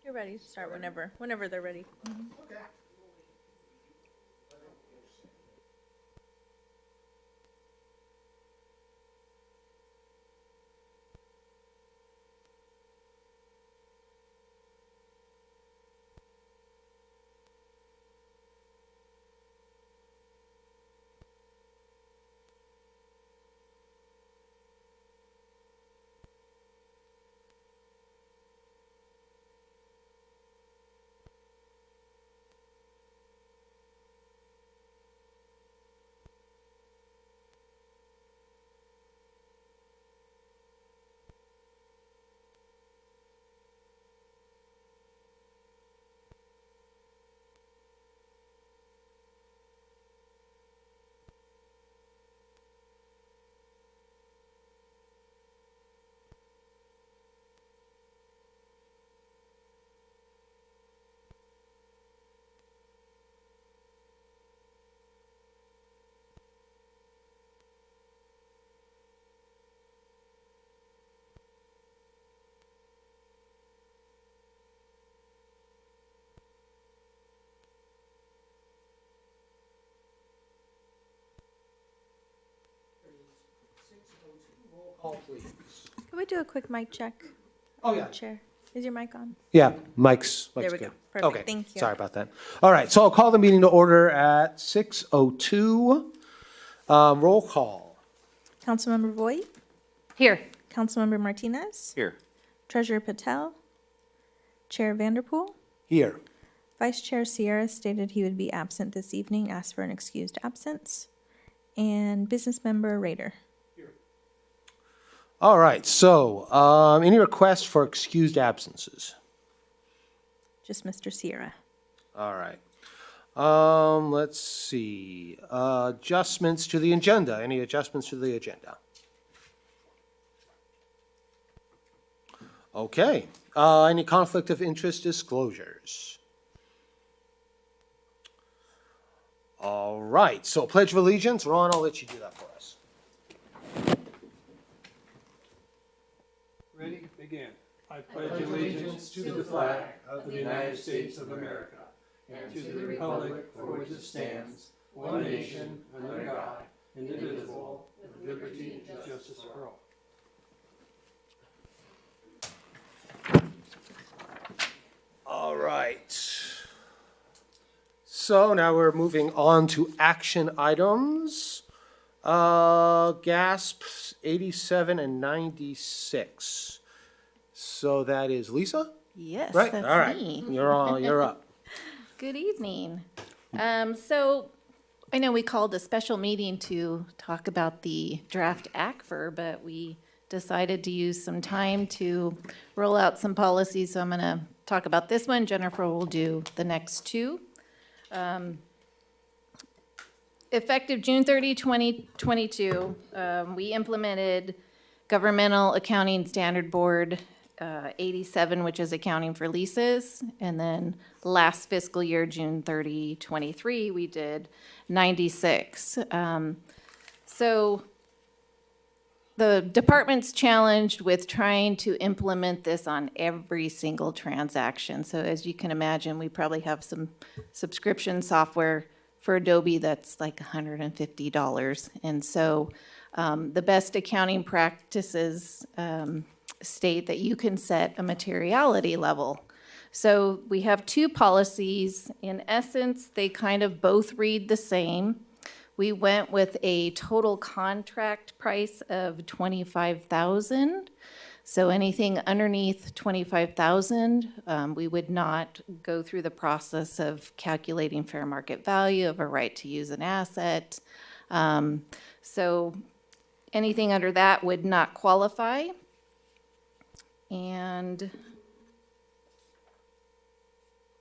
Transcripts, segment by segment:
You're ready to start whenever they're ready. Okay. Roll call, please. Can we do a quick mic check? Oh, yeah. Chair, is your mic on? Yeah, Mike's There we good. go. Perfect. Okay, Thank you. sorry about that. All right, so I'll call the meeting to order at 6:02. Roll call. Councilmember Voigt, Here. Councilmember Martinez, Here. Treasurer Patel, Chair Vanderpool, Here. Vice Chair Sierra stated he would be absent this evening, asked for an excused absence, and Business Member Rader. All right, so any requests for excused absences? Just Mr. Sierra. All right. Let's see. Adjustments to the agenda. Any adjustments to the agenda? Okay. Any conflict of interest disclosures? All right. So Pledge of Allegiance. Ron, I'll let you do that for us. Ready? Begin. I pledge allegiance to the flag of the United States of America and to the republic for which it stands, one nation, under God, indivisible, with liberty and justice for all. All right. So now we're moving on to action items. GASP 87 and 96. So that is Lisa? Yes, Right? that's All right. me. You're up. Good evening. So I know we called a special meeting to talk about the draft ACFR, but we decided to use some time to roll out some policies. So I'm going to talk about this one. Jennifer will do the next two. Effective June 30, 2022, we implemented Governmental Accounting Standard Board 87, which is accounting for leases. And then last fiscal year, June 30, 23, we did 96. So the department's challenged with trying to implement this on every single transaction. So as you can imagine, we probably have some subscription software for Adobe that's like $150. And so the best accounting practices state that you can set a materiality level. So we have two policies. In essence, they kind of both read the same. We went with a total contract price of $25,000. So anything underneath $25,000, we would not go through the process of calculating fair market value of a right to use an asset. So anything under that would not qualify. And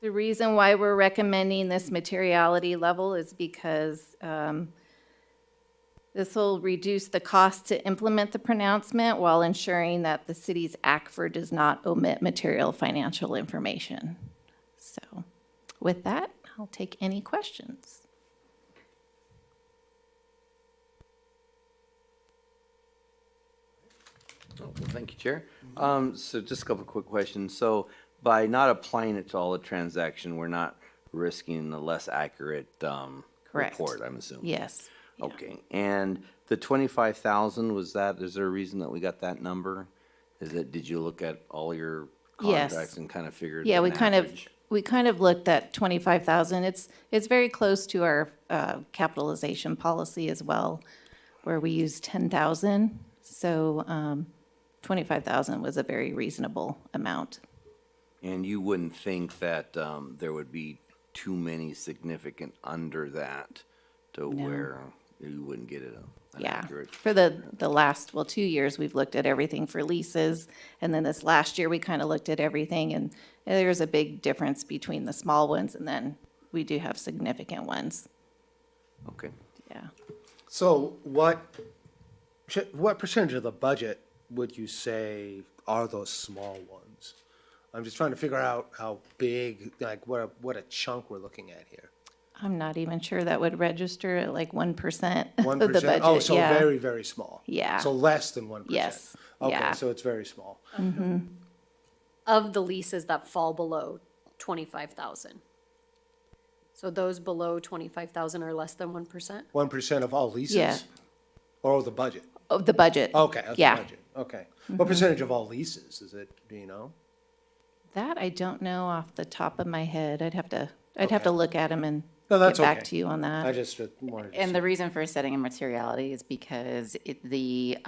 the reason why we're recommending this materiality level is because this will reduce the cost to implement the pronouncement while ensuring that the city's ACFR does not omit material financial information. So with that, I'll take any questions. Oh, well, thank you, Chair. So just a couple of quick questions. So by not applying it to all the transaction, we're not risking a less accurate Correct. report, I'm assuming? Yes. Yeah. Okay, and the 25,000, is there a reason that we got that number? Did you look at all your Yes. contracts and kind of figured Yeah, an we average? kind of looked at 25,000. It's very close to our capitalization policy as well, where we use 10,000. So 25,000 was a very reasonable amount. And you wouldn't think that there would be too many significant under that to where you wouldn't get an Yeah, accurate? for the last, 2 years, we've looked at everything for leases. And then this last year, we kind of looked at everything, and there's a big difference between the small ones, and then we do have significant ones. Okay. Yeah. So what percentage of the budget would you say are those small ones? I'm just trying to figure out how big, like what a chunk we're looking at here. I'm not even sure that would register at like 1% of 1%? the budget. Oh, so Yeah. very, very small. Yeah. So less than 1%. Yes, Okay, yeah. so it's very small. Of the leases that fall below 25,000. So those below 25,000 are less than 1%? 1% of all leases? Yeah. Or the budget? Of the budget. Okay, that's the Yeah. budget. Okay. What percentage of all leases is it, do you know? That I don't know off the top of my head. I'd have to Okay. look at them and No, get that's back okay. to you on that. I just wanted to And see. the reason for setting a materiality is because the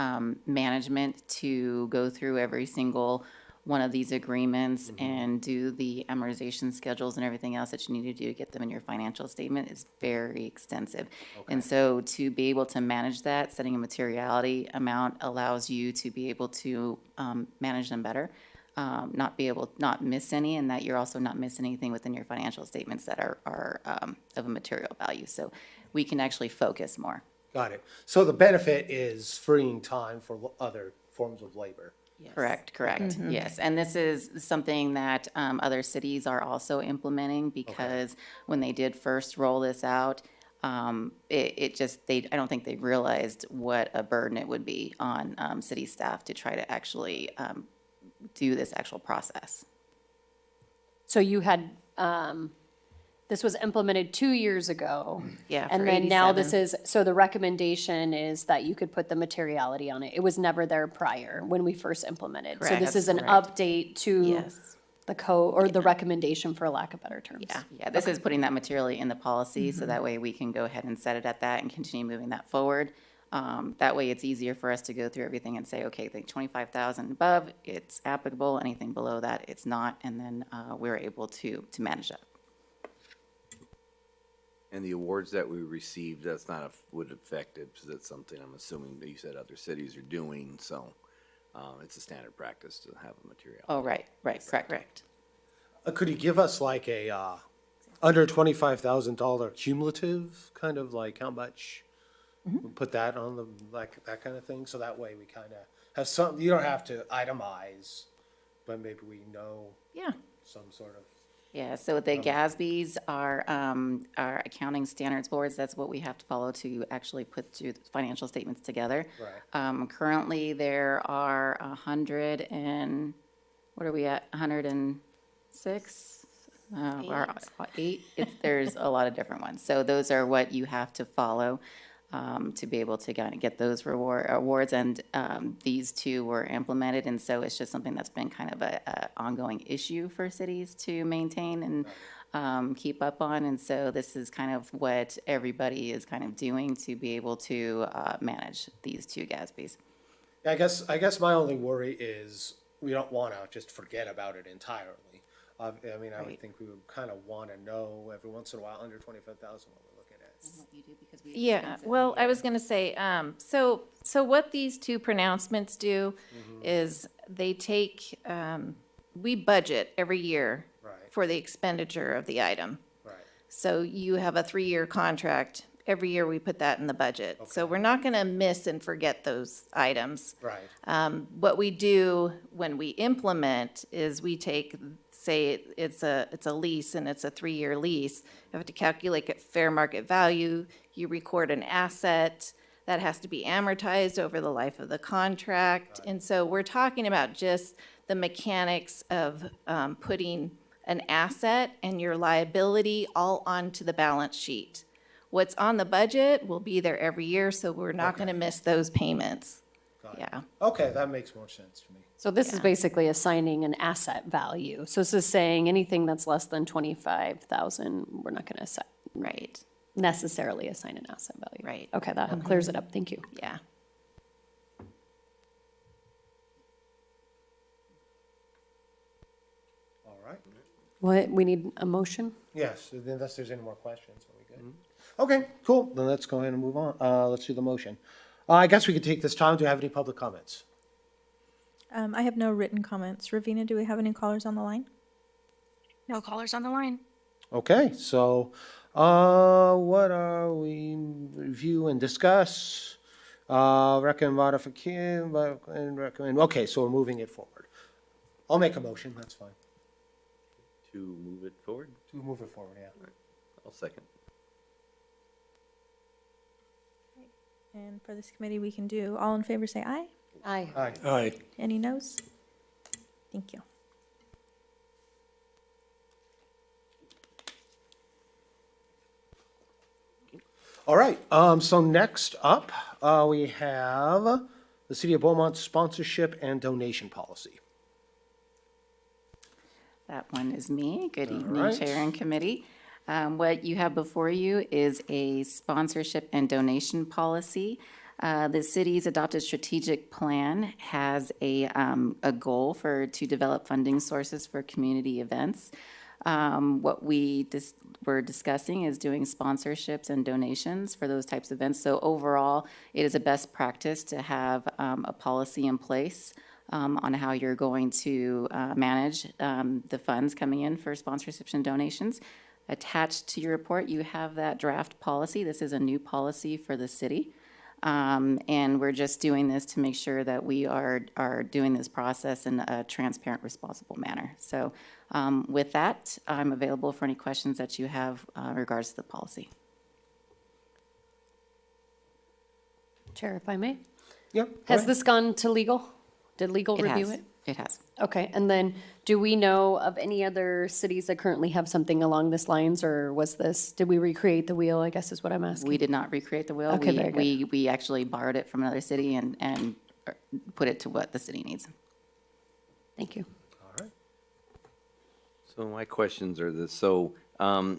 management to go through every single one of these agreements and do the amortization schedules and everything else that you need to do to get them in your financial statement is very extensive. And so to be able to manage that, setting a materiality amount allows you to be able to manage them better, not miss any, and that you're also not missing anything within your financial statements that are of a material value. So we can actually focus more. Got it. So the benefit is freeing time for other forms of labor. Correct, correct, yes. And this is something that other cities are also implementing because when they did first roll this out, I don't think they realized what a burden it would be on city staff to try to actually do this actual process. So you had, this was implemented 2 years ago. Yeah, And for then now this 87. is, so the recommendation is that you could put the materiality on it. It was never there prior when we first implemented. So Correct. this is an Correct. update to Yes. the code, or the recommendation, for lack of better terms. Yeah, this is putting that materially in the policy, so that way we can go ahead and set it at that and continue moving that forward. That way it's easier for us to go through everything and say, okay, the 25,000 above, it's applicable, anything below that, it's not, and then we're able to manage that. And the awards that we received, that's not would affect it, because that's something I'm assuming that you said other cities are doing, so it's a standard practice to have a material. Oh, right, correct. Could you give us like a under $25,000 cumulative, kind of like how much? We'll put that on the, like, that kind of thing, so that way we kind of have some, you don't have to itemize, but maybe we know Yeah. some sort of. Yeah, so the GASBs are accounting standards boards. That's what we have to follow to actually put the financial statements together. Right. Currently, there are 100 and, what are we at, 106? Or 8? There's a lot of different ones. So those are what you have to follow to be able to kind of get those awards. And these two were implemented, and so it's just something that's been kind of a ongoing issue for cities to maintain and keep up on. And so this is kind of what everybody is kind of doing to be able to manage these two GASBs. I guess my only worry is we don't want to just forget about it entirely. I mean, I would Right. think we would kind of want to know every once in a while, under 25,000, what we're looking at. Yeah, well, I was gonna say, so what these two pronouncements do is they take, we budget every year Right. for the expenditure of the item. Right. So you have a 3-year contract. Every year we put that in the budget. So we're not gonna miss and forget those items. Right. What we do when we implement is we take, say it's a lease and it's a 3-year lease. You have to calculate at fair market value. You record an asset that has to be amortized over the life of the contract. And so we're talking about just the mechanics of putting an asset and your liability all onto the balance sheet. What's on the budget will be there every year, so we're not going to miss those payments. Yeah. Okay, that makes more sense to me. So this is basically assigning an asset value. So this is saying anything that's less than 25,000, we're not gonna Right, necessarily assign an asset value. right. Okay, that clears it up, thank you. Yeah. All right. What, we need a motion? Yes, unless there's any more questions, are we good? Okay, cool, then let's go ahead and move on. Let's do the motion. I guess we could take this time. Do you have any public comments? I have no written comments. Ravina, do we have any callers on the line? No callers on the line. Okay, so, what are we, review and discuss? Recommend modification, recommend, okay, so we're moving it forward. I'll make a motion, that's fine. To move it forward, To move it forward, yeah. I'll second. And for this committee, we can do, all in favor say aye. Aye. Aye. Aye. Any noes? Thank you. All right, so next up, we have the City of Beaumont sponsorship and donation policy. That one is me. Good evening, right. Chair and Committee. What you have before you is a sponsorship and donation policy. The city's adopted strategic plan has a goal to develop funding sources for community events. What we're discussing is doing sponsorships and donations for those types of events. So overall, it is a best practice to have a policy in place on how you're going to manage the funds coming in for sponsorships and donations. Attached to your report, you have that draft policy. This is a new policy for the city. And we're just doing this to make sure that we are doing this process in a transparent, responsible manner. So with that, I'm available for any questions that you have in regards to the policy. Chair, if I may? Yep. go Has ahead. this gone to legal? Did legal review has. it? It has. Okay, and then do we know of any other cities that currently have something along this lines, or did we recreate the wheel, I guess is what I'm asking? We did not recreate the wheel. Okay, very good. We actually borrowed it from another city and put it to what the city needs. Thank you. All right. So my questions are this, so,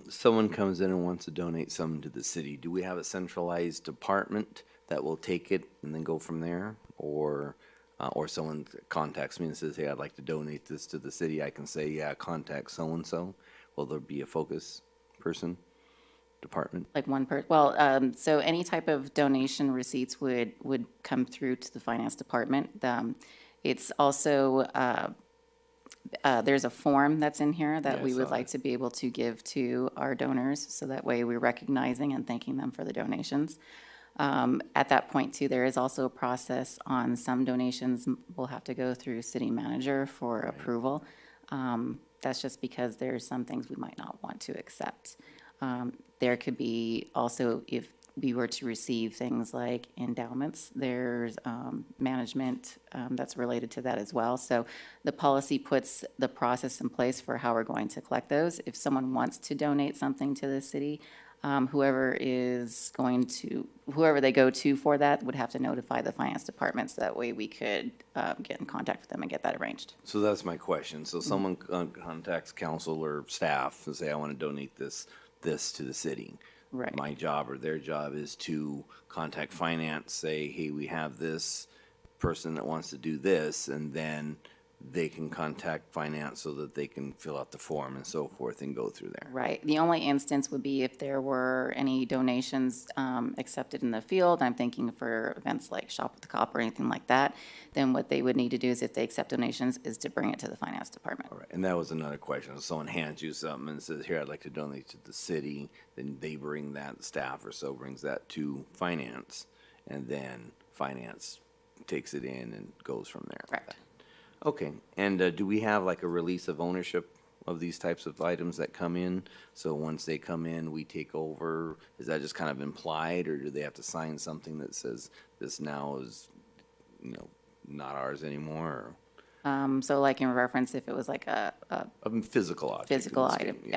someone comes in and wants to donate something to the city, do we have a centralized department that will take it and then go from there? Or someone contacts me and says, hey, I'd like to donate this to the city, I can say, yeah, contact so-and-so? Will there be a focus person, department? Like so any type of donation receipts would come through to the finance department. It's also, there's a form that's in here that Yeah, I we would saw like to be able to give to our donors, so that way we're recognizing and thanking them for the donations. At that point too, there is also a process on some donations will have to go through city manager for approval. That's just because there's some things we might not want to accept. There could be also, if we were to receive things like endowments, there's management that's related to that as well. So the policy puts the process in place for how we're going to collect those. If someone wants to donate something to the city, whoever they go to for that would have to notify the finance department, so that way we could get in contact with them and get that arranged. So that's my question. So someone contacts council or staff and say, I want to donate this to the city. Right. My job or their job is to contact finance, say, hey, we have this person that wants to do this, and then they can contact finance so that they can fill out the form and so forth and go through there. Right. The only instance would be if there were any donations accepted in the field. I'm thinking for events like Shop with the Cop or anything like that. Then what they would need to do is, if they accept donations, is to bring it to the finance department. All right, and that was another question. If someone hands you something and says, here, I'd like to donate to the city, then they bring that, the staff or so brings that to finance, and then finance takes it in and goes from there. Correct. Okay, and do we have like a release of ownership of these types of items that come in? So once they come in, we take over? Is that just kind of implied, or do they have to sign something that says this now is, not ours anymore? Or So like in reference, if it was like a Physical object. in physical this item, case,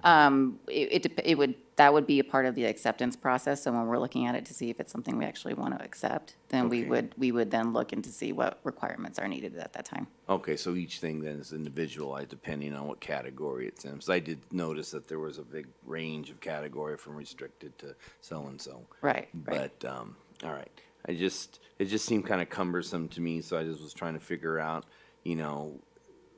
yeah. It would, that would be a part of the acceptance process, so when we're looking at it to see if it's something we actually want to accept, then Okay. we would then look into see what requirements are needed at that time. Okay, so each thing then is individualized depending on what category it's in. So I did notice that there was a big range of category from restricted to so-and-so. Right, right. But, all right, it just seemed kind of cumbersome to me, so I just was trying to figure out, you know,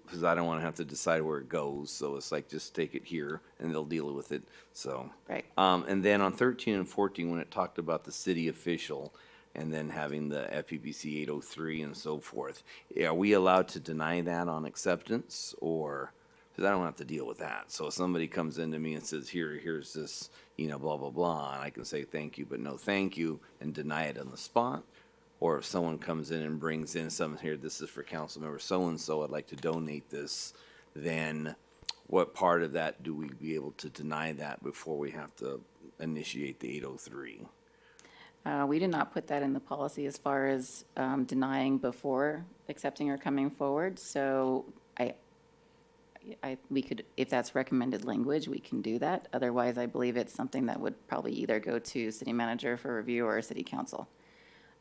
because I don't want to have to decide where it goes, so it's like, just take it here, and they'll deal with it, so. Right. And then on 13 and 14, when it talked about the city official, and then having the FPPC 803 and so forth, are we allowed to deny that on acceptance, or, because I don't have to deal with that. So if somebody comes into me and says, here's this, you know, blah, blah, blah, and I can say thank you, but no thank you, and deny it on the spot? Or if someone comes in and brings in something here, this is for council member so-and-so, I'd like to donate this, then what part of that do we be able to deny that before we have to initiate the 803? We did not put that in the policy as far as denying before accepting or coming forward, so we could, if that's recommended language, we can do that. Otherwise, I believe it's something that would probably either go to city manager for review or city council.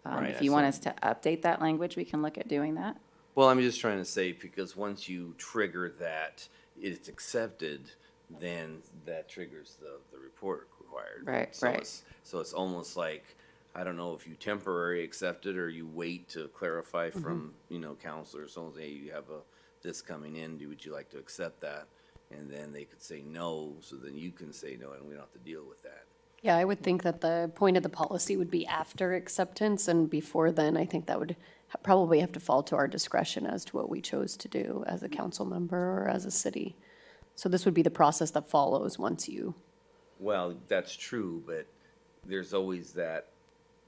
Right, If you I want see. us to update that language, we can look at doing that. Well, I'm just trying to say, because once you trigger that it's accepted, then that triggers the report required. Right, So right. so it's almost like, I don't know if you temporary accept it or you wait to clarify Mm-hmm. from, you know, counselor, someone say, hey, you have this coming in, would you like to accept that? And then they could say no, so then you can say no, and we don't have to deal with that. Yeah, I would think that the point of the policy would be after acceptance, and before then, I think that would probably have to fall to our discretion as to what we chose to do as a council member or as a city. So this would be the process that follows once you, Well, that's true, but there's always that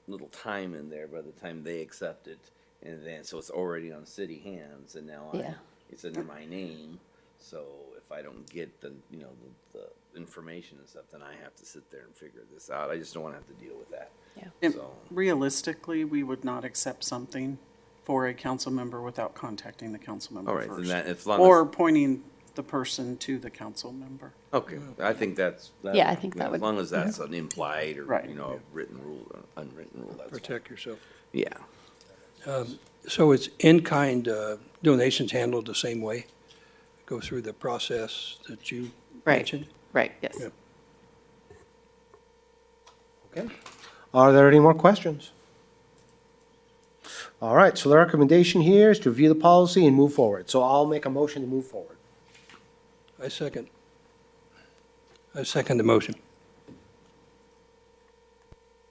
little time in there by the time they accept it. And then, so it's already on city hands, and now Yeah. it's under my name. So if I don't get the, you know, the information and stuff, then I have to sit there and figure this out. I just don't want to have to deal with that. yeah. And So, realistically, we would not accept something for a council member without contacting the council member all right, then first. that, as long Or pointing the person to the council member. okay, I think that's. Yeah, I think that would- As long as that's an implied or, Right. you know, a written rule, or unwritten rule, that's fine. Protect yourself. Yeah. So it's in-kind donations handled the same way? Go through the process that you Right. mentioned? Right, yes. Yeah. Okay. Are there any more questions? All right, so the recommendation here is to review the policy and move forward. So I'll make a motion to move forward. I second the motion.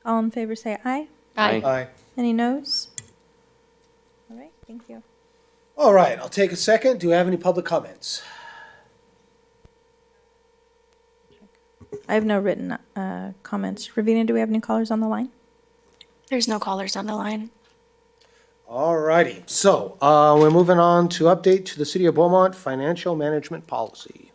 All in favor say aye. Aye. Aye. Any noes? All right, thank you. All right, I'll take a second. Do we have any public comments? I have no written comments. Ravina, do we have any callers on the line? There's no callers on the line. All righty, so we're moving on to update to the City of Beaumont financial management policy.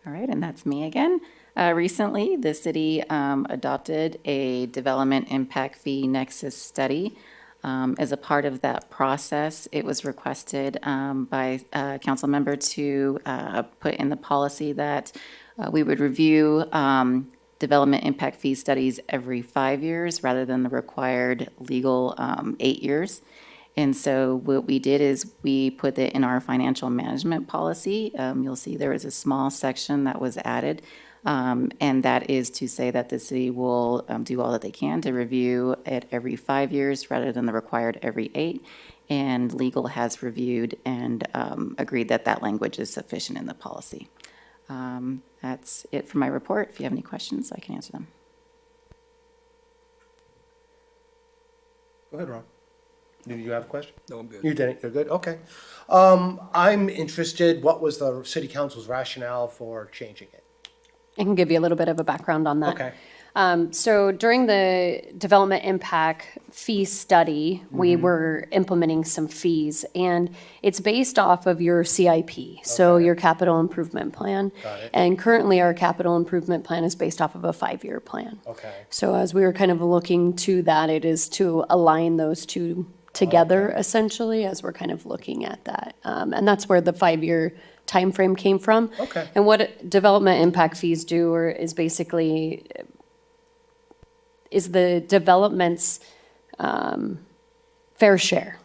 All right, and that's me again. Recently, the city adopted a development impact fee nexus study. As a part of that process, it was requested by a council member to put in the policy that we would review development impact fee studies every 5 years rather than the required legal 8 years. And so what we did is we put it in our financial management policy. You'll see there was a small section that was added. And that is to say that the city will do all that they can to review it every 5 years rather than the required every 8. And legal has reviewed and agreed that that language is sufficient in the policy. That's it for my report. If you have any questions, I can answer them. Go ahead, Ron. Do you have a question? No, I'm good. You didn't, you're good, okay. I'm interested, what was the city council's rationale for changing it? I can give you a little bit of a background on that. Okay. So during the development impact fee study, we were implementing some fees, and it's based off of your CIP, so Okay. your capital improvement plan. Got it. And currently, our capital improvement plan is based off of a 5-year plan. Okay. So as we were kind of looking to that, it is to align those two together essentially as we're kind of looking at that. And that's where the 5-year timeframe came from. Okay. And what development impact fees do is basically is the development's fair share.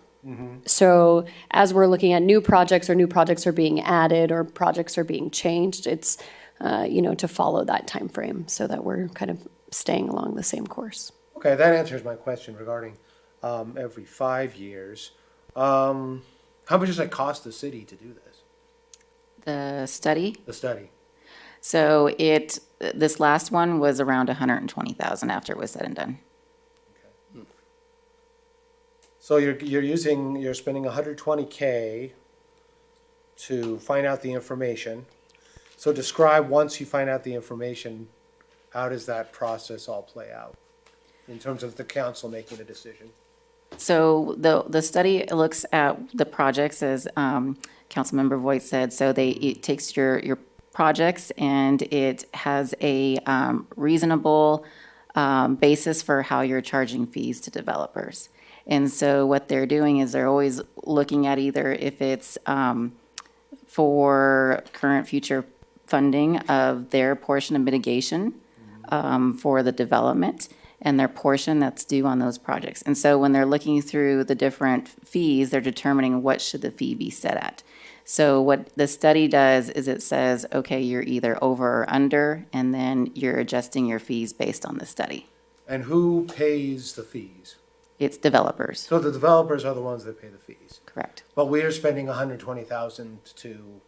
So as we're looking at new projects or new projects are being added or projects are being changed, it's, to follow that time frame so that we're kind of staying along the same course. Okay, that answers my question regarding every 5 years. How much does it cost the city to do this, The study, the study? so this last one was around 120,000 after it was said and done. So you're spending 120K to find out the information. So describe, once you find out the information, how does that process all play out in terms of the council making a decision? So the study looks at the projects, as Councilmember Voigt said, so it takes your projects and it has a reasonable basis for how you're charging fees to developers. And so what they're doing is they're always looking at either if it's for current, future funding of their portion of mitigation for the development and their portion that's due on those projects. And so when they're looking through the different fees, they're determining what should the fee be set at. So what the study does is it says, okay, you're either over or under, and then you're adjusting your fees based on the study. And who pays the fees? It's developers, So the developers are the ones that pay the fees. correct? But we are spending 120,000 to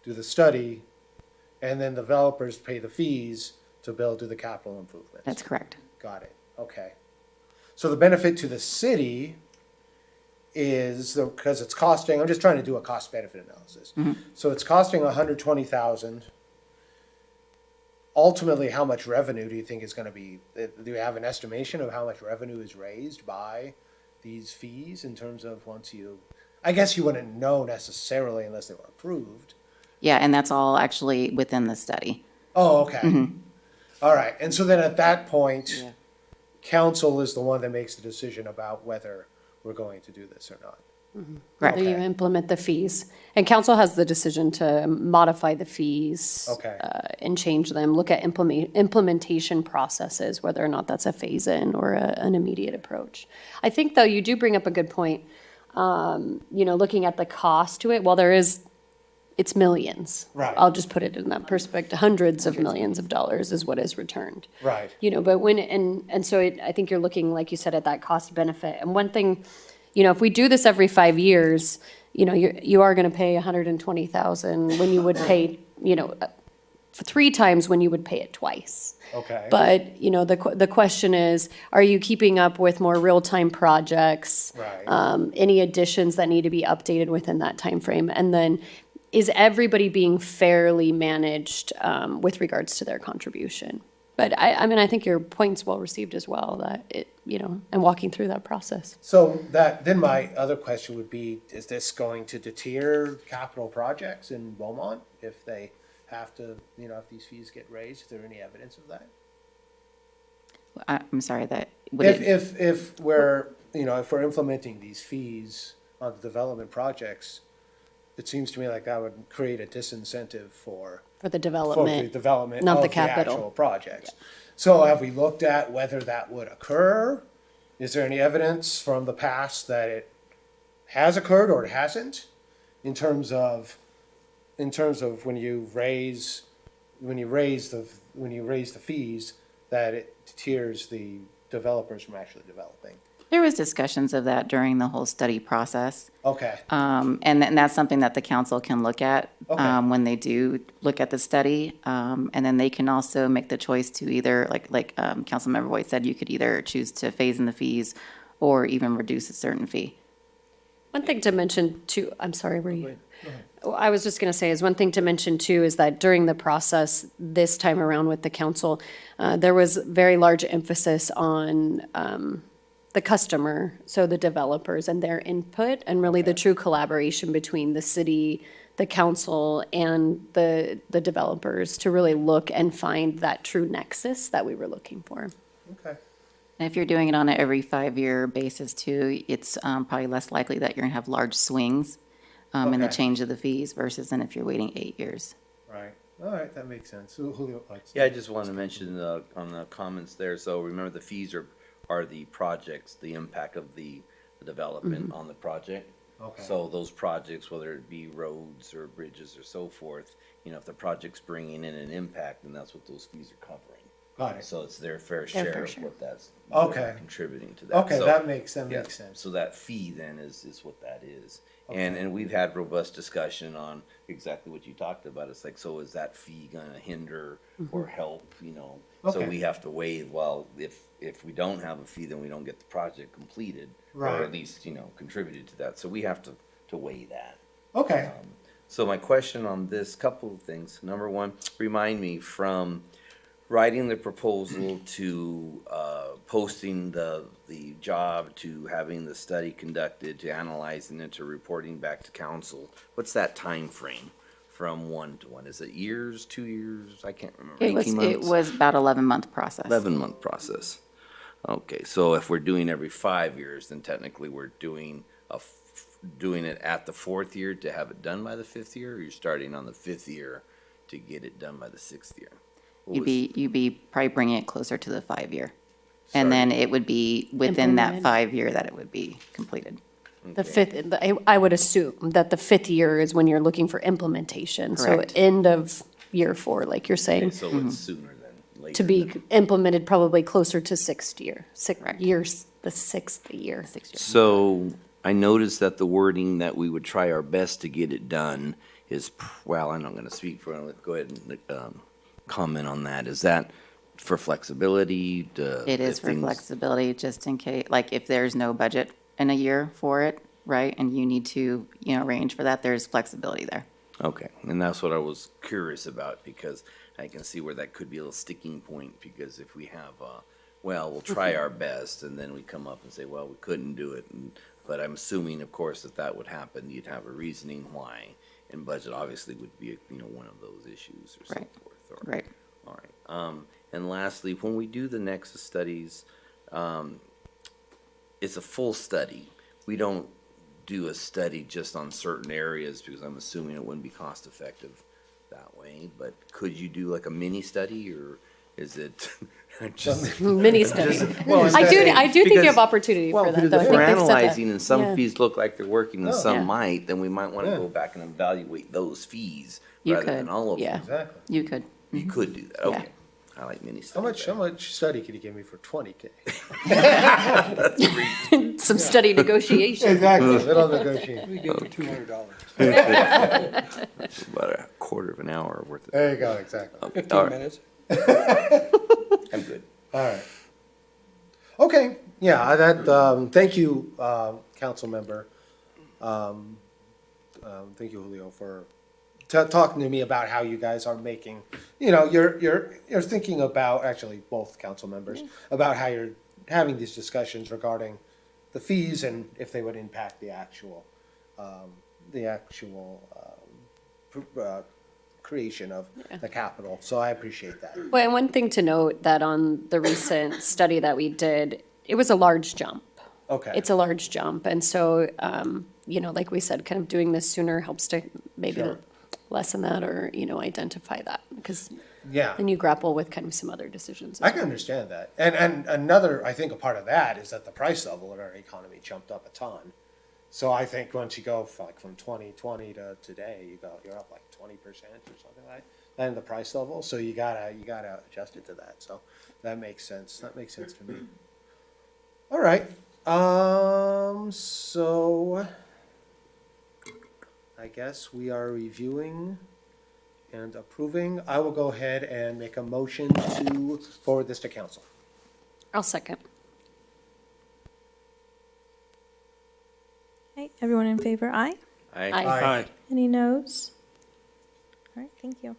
do the study, and then developers pay the fees to do the capital improvements. That's correct. Got it, okay. So the benefit to the city is, because it's costing, I'm just trying to do a cost-benefit analysis. So it's costing 120,000. Ultimately, how much revenue do you think is gonna be, do you have an estimation of how much revenue is raised by these fees in terms of I guess you wouldn't know necessarily unless they were approved. Yeah, and that's all actually within the study. Oh, okay. All right, and so then at that point, council is the one that makes the decision about whether we're going to do this or not. Whether you Okay. implement the fees. And council has the decision to modify the fees. Okay. And change them, look at implementation processes, whether or not that's a phase-in or an immediate approach. I think, though, you do bring up a good point, looking at the cost to it, while it's millions. Right. I'll just put it in that perspective, hundreds of millions of dollars is what is returned. Right. But and so I think you're looking, like you said, at that cost benefit. And one thing, if we do this every 5 years, you are gonna pay 120,000 when you would pay, 3 times when you would pay it twice. Okay. But, the question is, are you keeping up with more real-time projects? Right. Any additions that need to be updated within that time frame? And then, is everybody being fairly managed with regards to their contribution? But I think your point's well received as well, that and walking through that process. So then my other question would be, is this going to deter capital projects in Beaumont if they have to, if these fees get raised? Is there any evidence of that? I'm sorry, that, If we're implementing these fees on the development projects, it seems to me like that would create a disincentive for For the the development, development not of the the capital. actual projects. So have we looked at whether that would occur? Is there any evidence from the past that it has occurred or it hasn't? In terms of when you raise the fees, that it deters the developers from actually developing? there was discussions of that during the whole study process. Okay, And that's something that the council can look at Okay. when they do look at the study. And then they can also make the choice to either, like Councilmember White said, you could either choose to phase in the fees or even reduce a certain fee. One thing to mention too, I'm sorry, were you? Well, I was just gonna say, is one thing to mention too, is that during the process, this time around with the council, there was very large emphasis on, the customer, so the developers and their input, and really the true collaboration between the city, the council, and the developers to really look and find that true nexus that we were looking for. okay. And if you're doing it on an every 5-year basis too, it's probably less likely that you're gonna have large swings in the Okay. change of the fees versus than if you're waiting 8 years. Right, all right, that makes sense. So Julio, Yeah, I just wanted to mention on the comments there, so remember the fees are the projects, the impact of the development on the project. Okay. So those projects, whether it be roads or bridges or so forth, if the project's bringing in an impact, then that's what those fees are covering. Got it. So it's their fair fair share of share. what that's Okay. contributing to that. Okay, So- that makes Yeah, sense. so that fee then is what that is. And we've had robust discussion on exactly what you talked about. It's like, so is that fee gonna hinder or help, So Okay. we have to weigh, well, if we don't have a fee, then we don't get the project completed. Or Right. at least, contributed to that. So we have to weigh that. Okay, So my question on this, couple of things. Number one, remind me from writing the proposal to posting the job to having the study conducted to analyzing it to reporting back to council. What's that time frame from 1 to 1? Is it years, 2 years? I can't remember. It 18 months? it was about 11-month process. 11-month process. Okay, so if we're doing every 5 years, then technically we're doing doing it at the 4th year to have it done by the 5th year, or you're starting on the 5th year to get it done by the 6th year? What You'd be probably bringing it closer to the 5-year. Sorry. And then it would be within that Implemented. 5-year that it would be completed. The fifth, I would assume that the 5th year is when you're looking for implementation. So Correct. end of year 4, like you're Okay, saying, so it's sooner than later. to be than- implemented probably closer to 6th year, years, the 6th year. 6 years. So I noticed that the wording that we would try our best to get it done is, well, I'm not gonna speak for it. Go ahead and comment on that. Is that for flexibility? It is for flexibility, just in case, like if there's no budget in a year for it, right? And you need to, arrange for that, there's flexibility there. Okay, and that's what I was curious about, because I can see where that could be a little sticking point, because if we have, well, we'll try our best, and then we come up and say, well, we couldn't do it, but I'm assuming, of course, that would happen, you'd have a reasoning why, and budget obviously would be, one of those issues or so Right. forth. Or- Right. All right, and lastly, when we do the Nexus studies, it's a full study. We don't do a study just on certain areas, because I'm assuming it wouldn't be cost effective that way, but could you do like a mini study, or is it just? Mini study. Well, I do think you because- have opportunity Well, for that, because though. I if think we're they've said that. analyzing and some Yeah. fees look like they're working and Oh. some Yeah. might, then we might want to Yeah. go back and evaluate those fees You rather could, than all of yeah. them. exactly. You could. You could do that, Yeah. okay. I like mini How studies. much study could you give me for 20K? Some study negotiation. Exactly, little negotiation. We give you $200. About a quarter of an hour worth of. There you go, exactly. All 15 right, minutes. I'm good. All right. Okay, yeah, thank you, council member. Thank you, Julio, for talking to me about how you guys are making, you're thinking about, actually, both council members, about how you're having these discussions regarding the fees and if they would impact the actual creation of the capital. So I appreciate that. Well, and one thing to note that on the recent study that we did, it was a large jump. Okay. It's a large jump. And so, like we said, kind of doing this sooner helps to maybe Sure. lessen that or, identify that. Because Yeah. then you grapple with kind of some other decisions. I can understand that. And another, I think a part of that is that the price level in our economy jumped up a ton. So I think once you go from 2020 to today, you're up like 20% or something like that in the price level. So you gotta adjust it to that. So that makes sense. That makes sense to me. All right. So I guess we are reviewing and approving. I will go ahead and make a motion to forward this to council. I'll second. Okay, everyone in favor, aye? Aye. Aye. Any noes? All right, thank you.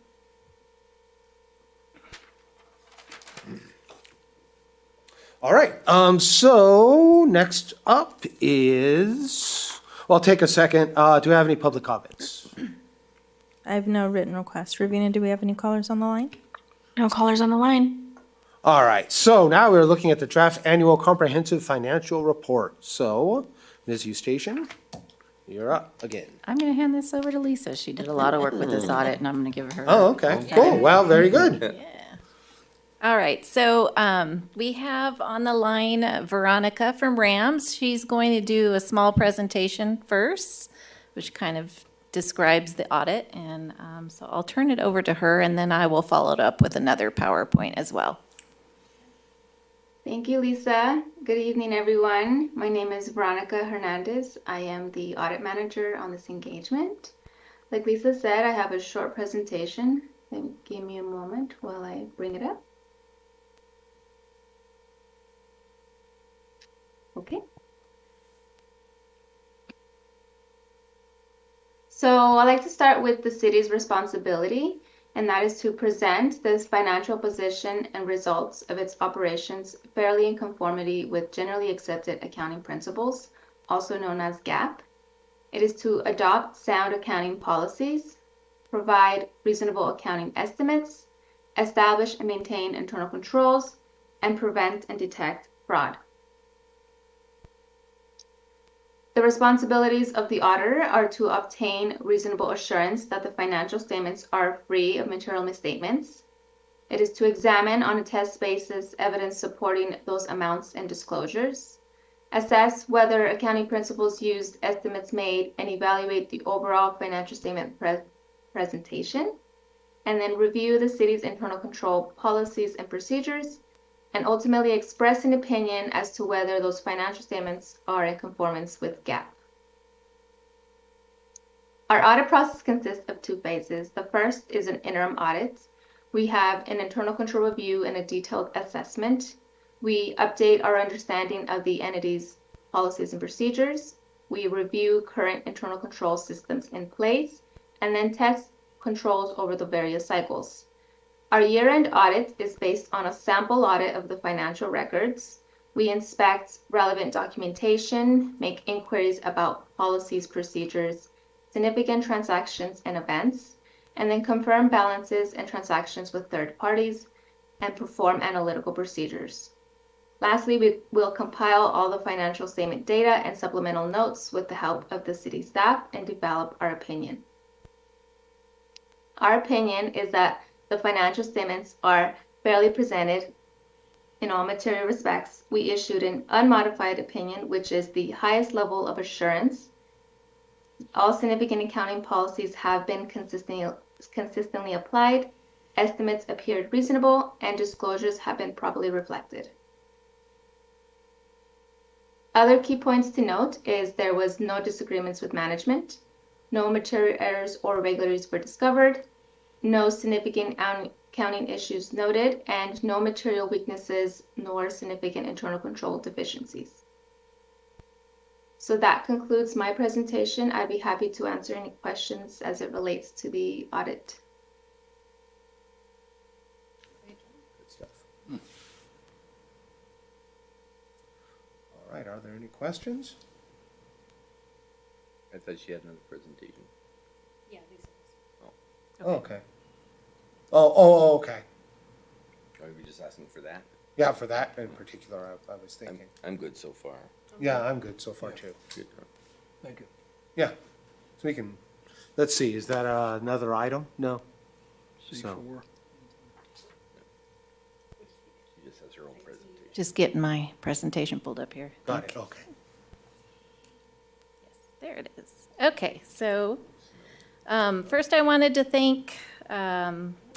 All right, so next up is, well, I'll take a second. Do we have any public comments? I have no written requests. Ravina, do we have any callers on the line? No callers on the line. All right, so now we're looking at the draft annual comprehensive financial report. So, Ms. Eustachian, you're up again. I'm going to hand this over to Lisa. She did a lot of work with this audit, and I'm going to give her. Oh, okay, cool. Well, very good. All right, so we have on the line Veronica from Rams. She's going to do a small presentation first, which kind of describes the audit. And so I'll turn it over to her, and then I will follow it up with another PowerPoint as well. Thank you, Lisa. Good evening, everyone. My name is Veronica Hernandez. I am the audit manager on this engagement. Like Lisa said, I have a short presentation. Give me a moment while I bring it up. Okay. So I'd like to start with the city's responsibility, and that is to present this financial position and results of its operations fairly in conformity with generally accepted accounting principles, also known as GAAP. It is to adopt sound accounting policies, provide reasonable accounting estimates, establish and maintain internal controls, and prevent and detect fraud. The responsibilities of the auditor are to obtain reasonable assurance that the financial statements are free of material misstatements. It is to examine on a test basis evidence supporting those amounts and disclosures, assess whether accounting principles used, estimates made, and evaluate the overall financial statement presentation, and then review the city's internal control policies and procedures, and ultimately express an opinion as to whether those financial statements are in conformance with GAAP. Our audit process consists of two phases. The first is an interim audit. We have an internal control review and a detailed assessment. We update our understanding of the entity's policies and procedures. We review current internal control systems in place, and then test controls over the various cycles. Our year-end audit is based on a sample audit of the financial records. We inspect relevant documentation, make inquiries about policies, procedures, significant transactions and events, and then confirm balances and transactions with third parties and perform analytical procedures. Lastly, we will compile all the financial statement data and supplemental notes with the help of the city staff and develop our opinion. Our opinion is that the financial statements are fairly presented in all material respects. We issued an unmodified opinion, which is the highest level of assurance. All significant accounting policies have been consistently applied, estimates appeared reasonable, and disclosures have been properly reflected. Other key points to note is there was no disagreements with management, no material errors or irregularities were discovered, no significant accounting issues noted, and no material weaknesses nor significant internal control deficiencies. So that concludes my presentation. I'd be happy to answer any questions as it relates to the audit. Good stuff. All right, are there any questions? I thought she had another presentation. Oh, okay. Oh, okay. Are we just asking for that? Yeah, for that in particular, I was thinking. I'm good so far. Yeah, I'm good so far too. Good. Thank you. Yeah, so we can, let's see, is that another item? No? So- C4. She just has her own presentation. Just getting my presentation pulled up here. Got it, okay. There it is. Okay, so first I wanted to thank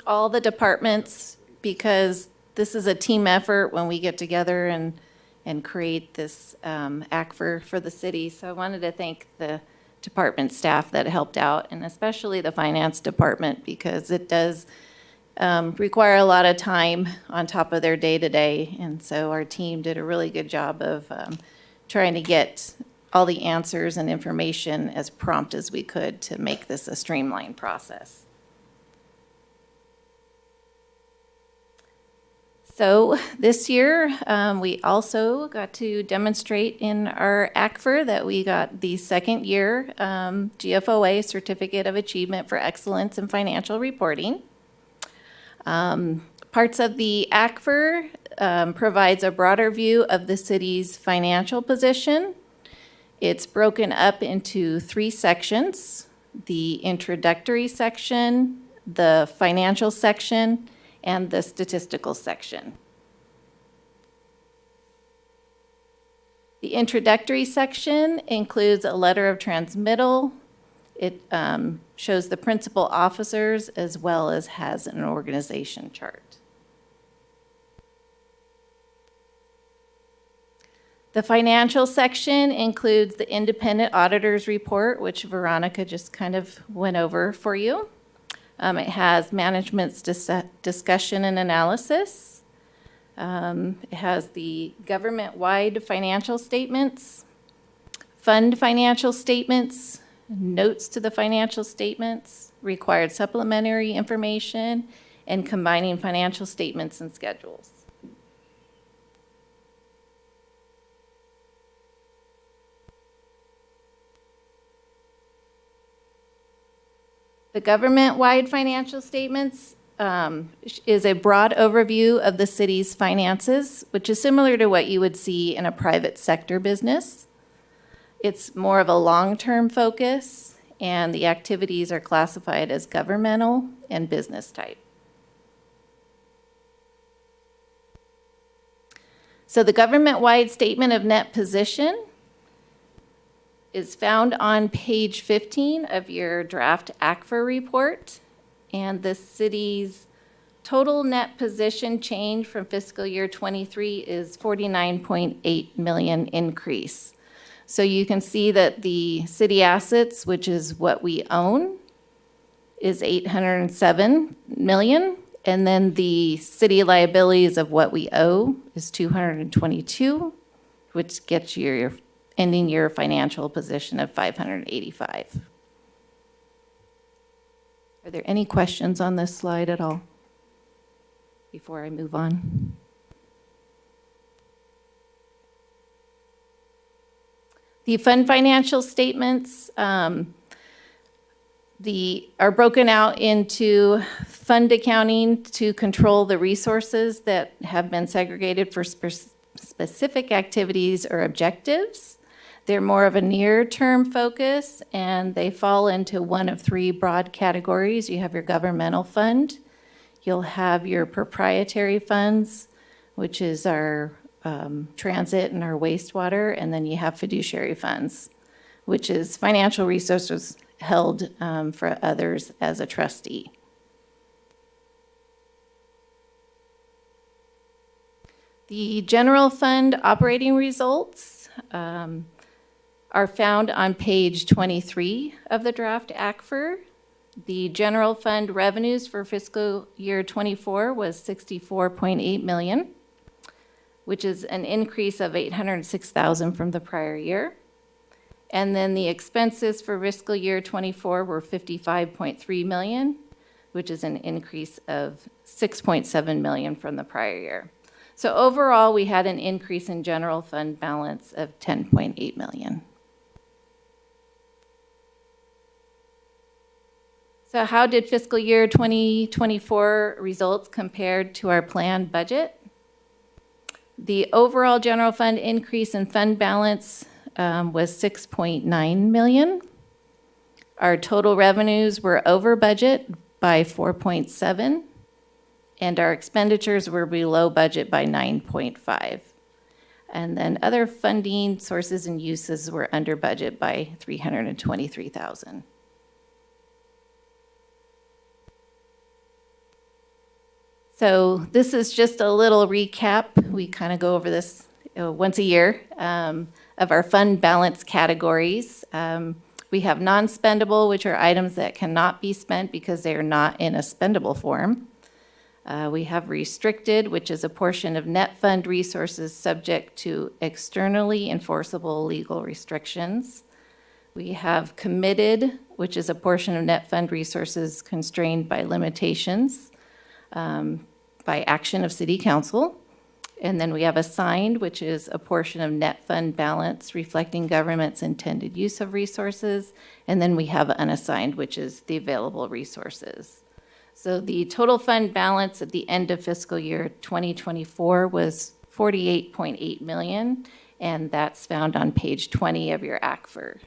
all the departments, because this is a team effort when we get together and create this act for the city. So I wanted to thank the department staff that helped out, and especially the finance department, because it does require a lot of time on top of their day-to-day. And so our team did a really good job of trying to get all the answers and information as prompt as we could to make this a streamlined process. So this year, we also got to demonstrate in our ACFR that we got the second year GFOA Certificate of Achievement for Excellence in Financial Reporting. Part Parts of the ACFR provides a broader view of the city's financial position. It's broken up into 3 sections: the introductory section, the financial section, and the statistical section. The introductory section includes a letter of transmittal. It shows the principal officers as well as has an organization chart. The financial section includes the independent auditor's report, which Veronica just kind of went over for you. It has management's discussion and analysis. It has the government-wide financial statements, fund financial statements, notes to the financial statements, required supplementary information, and combining financial statements and schedules. The government-wide financial statements is a broad overview of the city's finances, which is similar to what you would see in a private sector business. It's more of a long-term focus, and the activities are classified as governmental and business type. So the government-wide statement of net position is found on page 15 of your draft ACFR report, and the city's total net position change from fiscal year 23 is 49.8 million increase. So you can see that the city assets, which is what we own, is 807 million, and then the city liabilities of what we owe is 222, which gets you your ending year financial position of 585. Are there any questions on this slide at all before I move on? The fund financial statements are broken out into fund accounting to control the resources that have been segregated for specific activities or objectives. They're more of a near-term focus, and they fall into one of 3 broad categories. You have your governmental fund, you'll have your proprietary funds, which is our transit and our wastewater, and then you have fiduciary funds, which is financial resources held for others as a trustee. The general fund operating results are found on page 23 of the draft ACFR. The general fund revenues for fiscal year 24 was 64.8 million, which is an increase of 806,000 from the prior year. And then the expenses for fiscal year 24 were 55.3 million, which is an increase of 6.7 million from the prior year. So overall, we had an increase in general fund balance of 10.8 million. So how did fiscal year 2024 results compared to our planned budget? The overall general fund increase in fund balance was 6.9 million. Our total revenues were over budget by 4.7, and our expenditures were below budget by 9.5. And then other funding sources and uses were under budget by 323,000. So this is just a little recap. We kind of go over this once a year of our fund balance categories. We have non-spendable, which are items that cannot be spent because they are not in a spendable form. We have restricted, which is a portion of net fund resources subject to externally enforceable legal restrictions. We have committed, which is a portion of net fund resources constrained by limitations by action of City Council. And then we have assigned, which is a portion of net fund balance reflecting government's intended use of resources. And then we have unassigned, which is the available resources. So the total fund balance at the end of fiscal year 2024 was 48.8 million, and that's found on page 20 of your ACFR.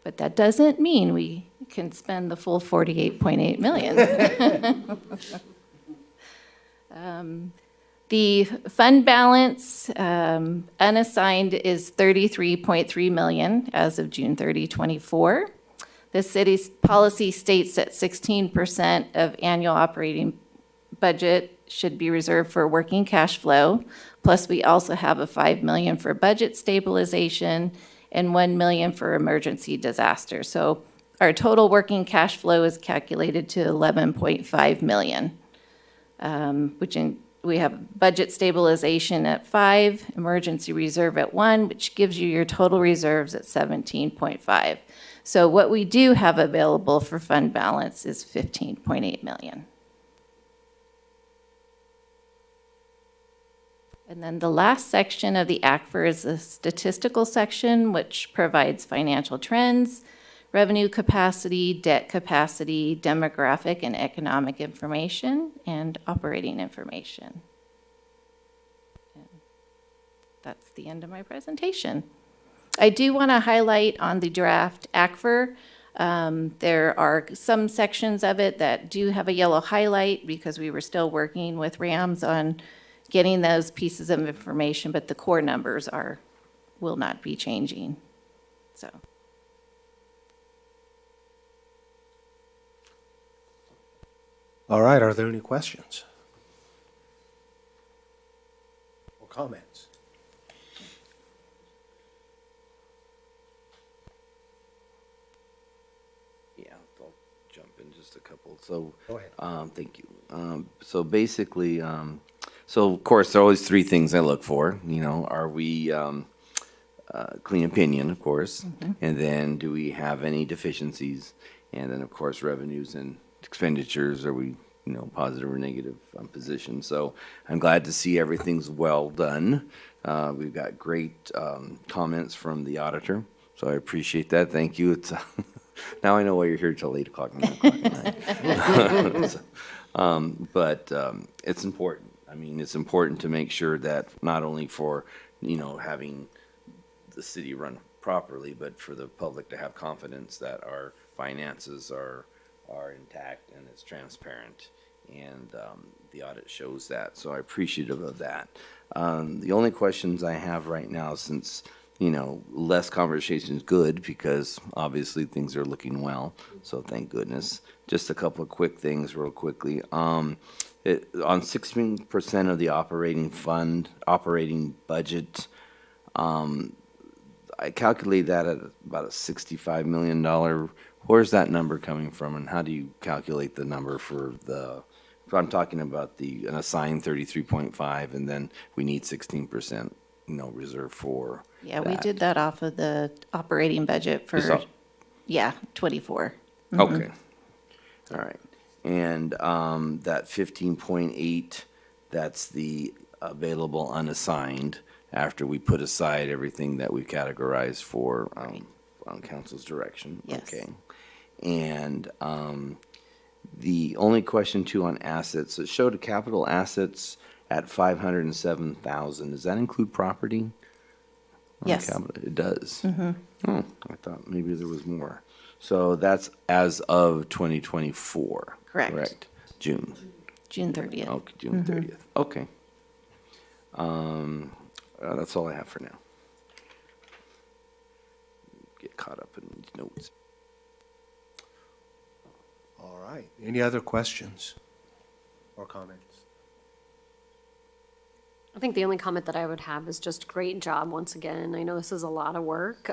But that doesn't mean we can spend the full 48.8 million. The fund balance unassigned is 33.3 million as of June 30, 24. The city's policy states that 16% of annual operating budget should be reserved for working cash flow. Plus, we also have a 5 million for budget stabilization and 1 million for emergency disaster. So our total working cash flow is calculated to 11.5 million, we have budget stabilization at 5, emergency reserve at 1, which gives you your total reserves at 17.5. So what we do have available for fund balance is 15.8 million. And then the last section of the ACFR is the statistical section, which provides financial trends, revenue capacity, debt capacity, demographic and economic information, and operating information. And that's the end of my presentation. I do want to highlight on the draft ACFR, there are some sections of it that do have a yellow highlight because we were still working with RAMS on getting those pieces of information, but the core numbers will not be changing, so. All right, are there any questions? Or comments? Yeah, I'll jump in just a couple. So, Go ahead. thank you. So basically, so of course, there are always three things I look for. You know, are we clean opinion, of course, and then do we have any deficiencies, and then of course revenues and expenditures. Are we, you know, positive or negative position? So I'm glad to see everything's well done. We've got great comments from the auditor, so I appreciate that. Thank you. It's now I know why you're here till 8 o'clock, 9 o'clock at night. But it's important. I mean, it's important to make sure that not only for, you know, having the city run properly, but for the public to have confidence that our finances are intact and it's transparent, and the audit shows that. So I'm appreciative of that. The only questions I have right now, since, you know, less conversation is good because obviously things are looking well, so thank goodness. Just a couple of quick things real quickly. On 16% of the operating budget, I calculate that at about a $65 million. Where's that number coming from, and how do you calculate the number for the, if I'm talking about an assigned 33.5, and then we need 16%, you know, reserve for Yeah, we that? did that off of the operating budget for, Just off- yeah, 24. Okay, all right. And that 15.8, that's the available unassigned after we put aside everything that we categorized for on council's direction. Yes. Okay. And the only question too on assets, it showed capital assets at 507,000. Does that include property? On Yes. capital? It does. Oh, I thought maybe there was more. So that's as of 2024. Correct. June. June 30th. Okay, June 30th. Okay. That's all I have for now. Get caught up in these notes. All right, any other questions or comments? I think the only comment that I would have is just great job once again. I know this is a lot of work.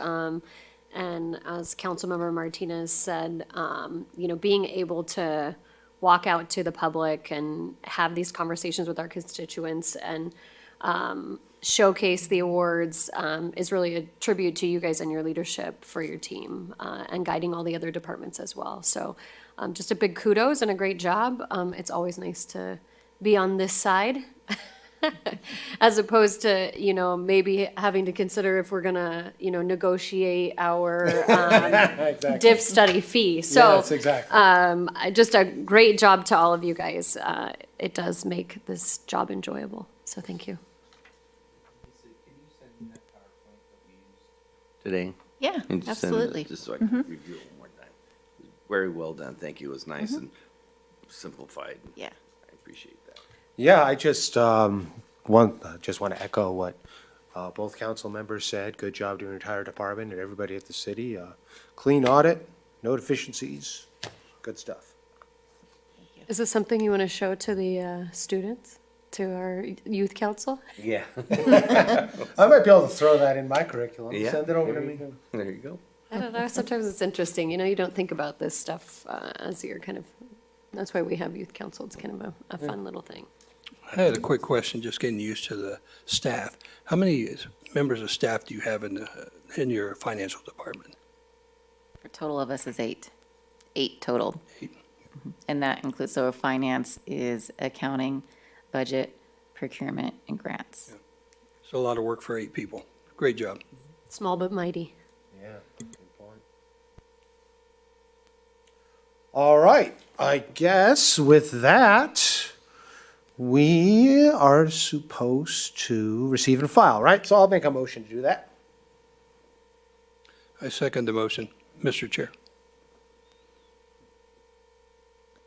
And as Councilmember Martinez said, you know, being able to walk out to the public and have these conversations with our constituents and showcase the awards is really a tribute to you guys and your leadership for your team and guiding all the other departments as well. So just a big kudos and a great job. It's always nice to be on this side As opposed to, you know, maybe having to consider if we're gonna, you know, negotiate our Exactly. diff study fee. So, Yes, exactly. just a great job to all of you guys. It does make this job enjoyable, so thank you. Today? Yeah, And just send it, absolutely. just so I can review it one more time. Very well done, thank you, it was nice and simplified. Yeah. I appreciate that. Yeah, I just want to echo what both council members said. Good job to your entire department and everybody at the city. Clean audit, no deficiencies, good stuff. Is this something you want to show to the students, to our youth council? Yeah. I might be able to throw that in my curriculum. Yeah, Send it over to there me. you go. There you go. I don't know, sometimes it's interesting, you know, you don't think about this stuff as you're kind of, that's why we have youth council, it's kind of a fun little thing. I had a quick question, just getting used to the staff. How many members of staff do you have in your financial department? The total of us is 8. 8 total. 8. And that includes, so finance is accounting, budget, procurement, and grants. It's a lot of work for 8 people. Great job. Small but mighty. Yeah, good point. All right, I guess with that, we are supposed to receive and file, right? So I'll make a motion to do that. I second the motion, Mr. Chair.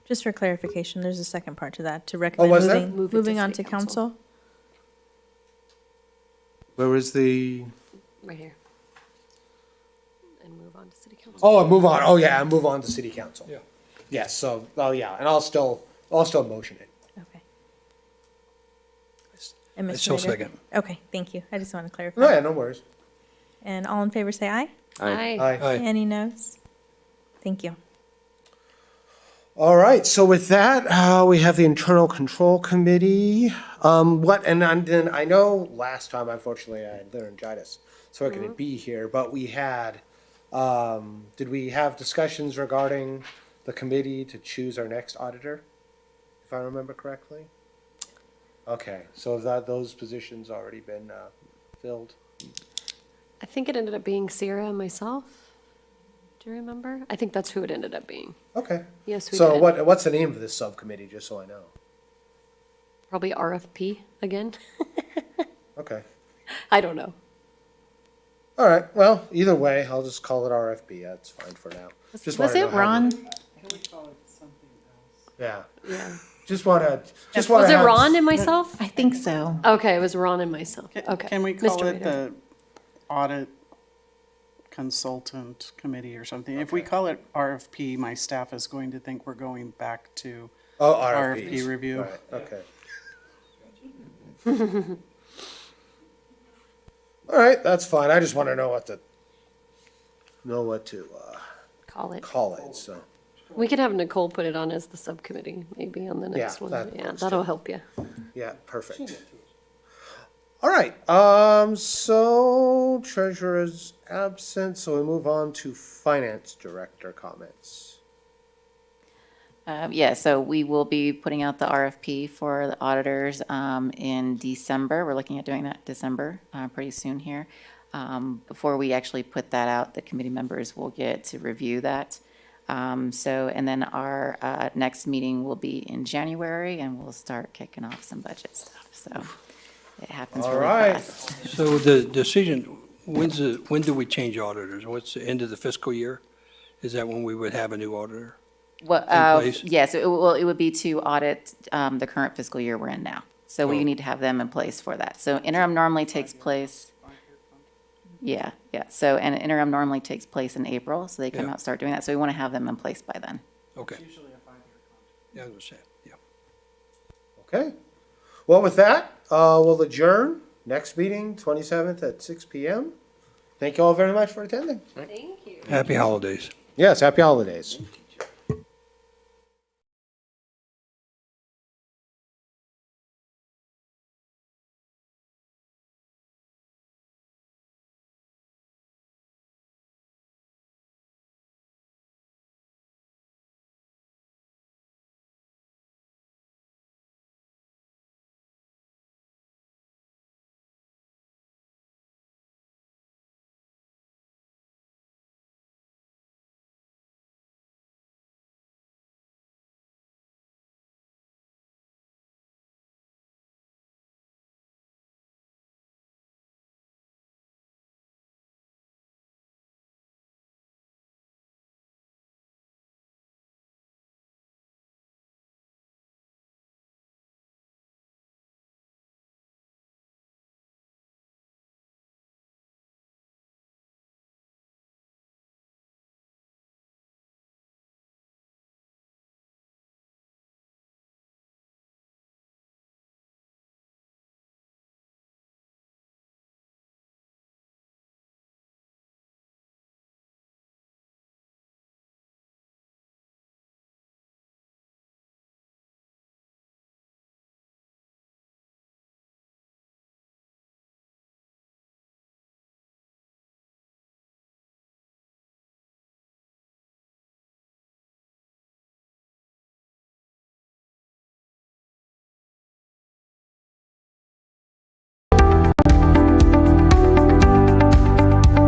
Just for clarification, there's a second part to that, to recommend was there? Move it to moving on to city council. council. Where was the, Right here. And move on to city council. oh, move on, oh yeah, move on to city council. Yeah. Yes, so, oh yeah, and I'll still motion it. Okay. And I Mr. still Rader? second. Okay, thank you. I just want to clarify. No, yeah, no worries. And all in favor, say aye. Aye. Aye. Any noes? Thank you. All right, so with that, we have the Internal Control Committee. Then I know last time, unfortunately, I had laryngitis, so I couldn't be here, but we had, did we have discussions regarding the committee to choose our next auditor? If I remember correctly? Okay, so have those positions already been filled? I think it ended up being Sierra and myself. Do you remember? I think that's who it ended up being. Okay. Yes, we So did. what's the name of this subcommittee, just so I know? Probably RFP again. Okay. I don't know. All right, well, either way, I'll just call it RFP, that's fine for now. Just Was wanna know it how Ron? Yeah, Yeah. just wanna Was it have- Ron and myself? I think so. Okay, it was Ron and myself. Okay. Can we call Mr. it Rader. the audit consultant committee or something? If we call it RFP, my staff is going to think we're going back to Oh, RFP RFPs. review. Right, okay. All right, that's fine. I just want to know what to Call it. call it, so. We could have Nicole put it on as the subcommittee, maybe on the next Yeah, one. that Yeah, works that'll too. help you. Yeah, perfect. All right, so treasurer's absent, so we move on to finance director comments. Yeah, so we will be putting out the RFP for the auditors in December. We're looking at doing that December, pretty soon here. Before we actually put that out, the committee members will get to review that. And then our next meeting will be in January, and we'll start kicking off some budget stuff. So it happens All really right. fast. So the decision, when do we change auditors? What's the end of the fiscal year? Is that when we would have a new auditor? Well, place? yes, it would be to audit the current fiscal year we're in now. So we need to have them in place for that. So interim normally takes place. Yeah. So, and interim normally takes place in April, so they come Yeah. out, start doing that. So we want to have them in place by then. Okay. Yeah, I understand, yeah. Okay, well, with that, we'll adjourn. Next meeting, 27th at 6 PM. Thank you all very much for attending. Thank you. Happy holidays. Yes, happy holidays.